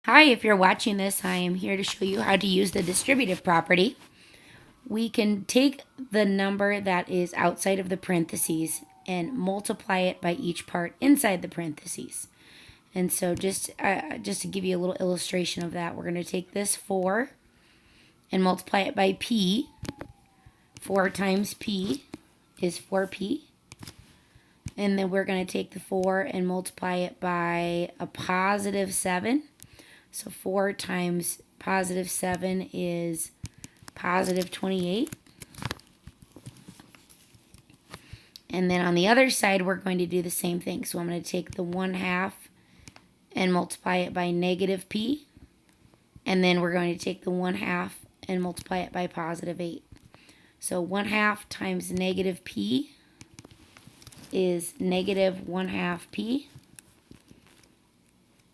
Hi, if you're watching this, I am here to show you how to use the distributive property. We can take the number that is outside of the parentheses and multiply it by each part inside the parentheses. And so just to give you a little illustration of that, we're going to take this 4 and multiply it by p. 4 times p is 4p. And then we're going to take the 4 and multiply it by a positive 7. So 4 times positive 7 is positive 28. And then on the other side, we're going to do the same thing. So I'm going to take the 1/2 and multiply it by negative p. And then we're going to take the 1/2 and multiply it by positive 8. So 1/2 times negative p is negative 1/2 p.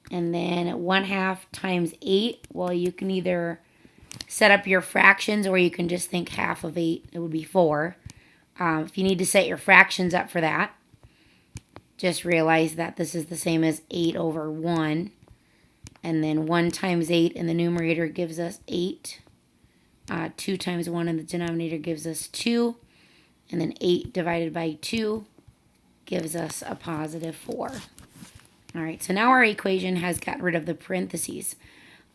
And then 1/2 times 8, well, you can either set up your fractions or you can just think half of 8. It would be 4. If you need to set your fractions up for that, just realize that this is the same as 8 over 1. And then 1 times 8 in the numerator gives us 8. 2 times 1 in the denominator gives us 2. And then 8 divided by 2 gives us a positive 4. All right, so now our equation has got rid of the parentheses.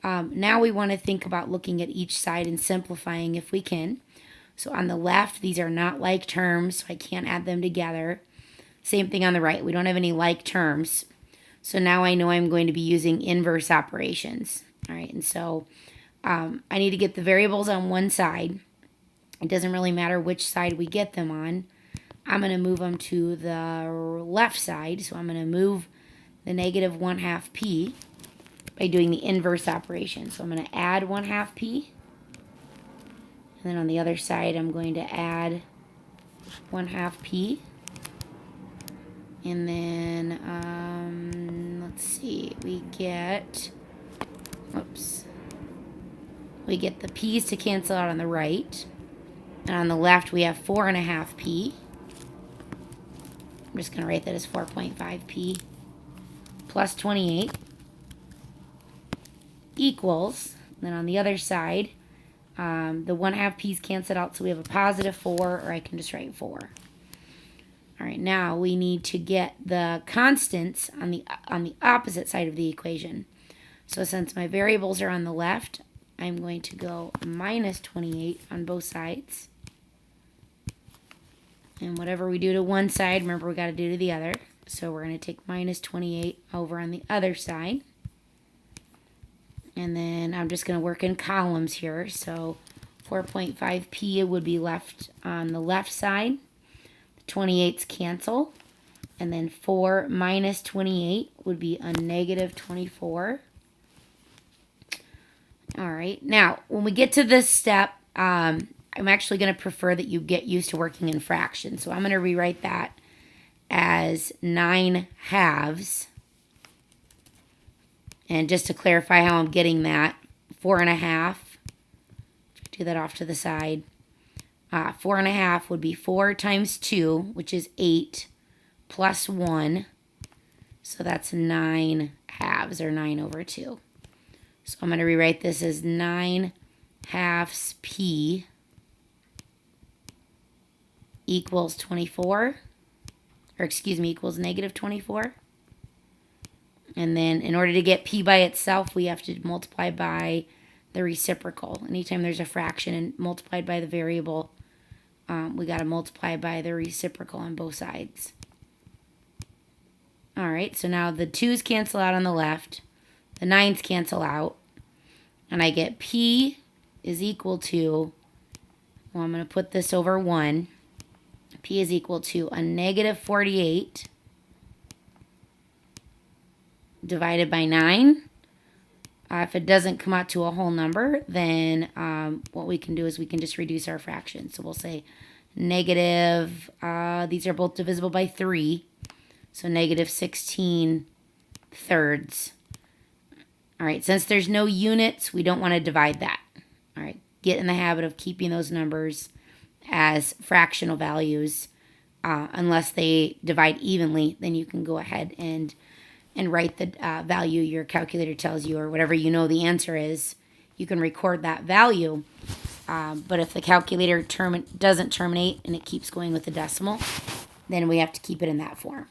Now we want to think about looking at each side and simplifying if we can. So on the left, these are not like terms, so I can't add them together. Same thing on the right. We don't have any like terms. So now I know I'm going to be using inverse operations. All right, and so I need to get the variables on one side. It doesn't really matter which side we get them on. I'm going to move them to the left side. So I'm going to move the negative 1/2 p by doing the inverse operation. So I'm going to add 1/2 p. And then on the other side, I'm going to add 1/2 p. And then, let's see, we get the p's to cancel out on the right. And on the left, we have 4.5 p. I'm just going to write that as 4.5 p plus 28 equals, then on the other side, the 1/2 p's canceled out, so we have a positive 4, or I can just write 4. All right, now we need to get the constants on the opposite side of the equation. So since my variables are on the left, I'm going to go minus 28 on both sides. And whatever we do to one side, remember we got to do to the other. So we're going to take minus 28 over on the other side. And then I'm just going to work in columns here. So 4.5p would be left on the left side. The 28's cancel. And then 4 minus 28 would be a negative 24. All right. Now, when we get to this step, I'm actually going to prefer that you get used to working in fractions. So I'm going to rewrite that as 9/2. And just to clarify how I'm getting that, 4.5, do that off to the side. 4.5 would be 4 times 2, which is 8, plus 1. So that's 9/2, or 9 over 2. So I'm going to rewrite this as 9/2 p equals 24. Or excuse me, equals negative 24. And then in order to get p by itself, we have to multiply by the reciprocal. Anytime there's a fraction and multiplied by the variable, we got to multiply by the reciprocal on both sides. All right, so now the 2's cancel out on the left. The 9's cancel out. And I get p is equal to, well, I'm going to put this over 1. P is equal to a negative 48 divided by 9. If it doesn't come out to a whole number, then what we can do is we can just reduce our fraction. So we'll say negative, these are both divisible by 3, so negative 16 thirds. All right, since there's no units, we don't want to divide that. All right, get in the habit of keeping those numbers as fractional values. Unless they divide evenly, then you can go ahead and and write the value your calculator tells you, or whatever you know the answer is. You can record that value. But if the calculator doesn't terminate and it keeps going with the decimal, then we have to keep it in that form.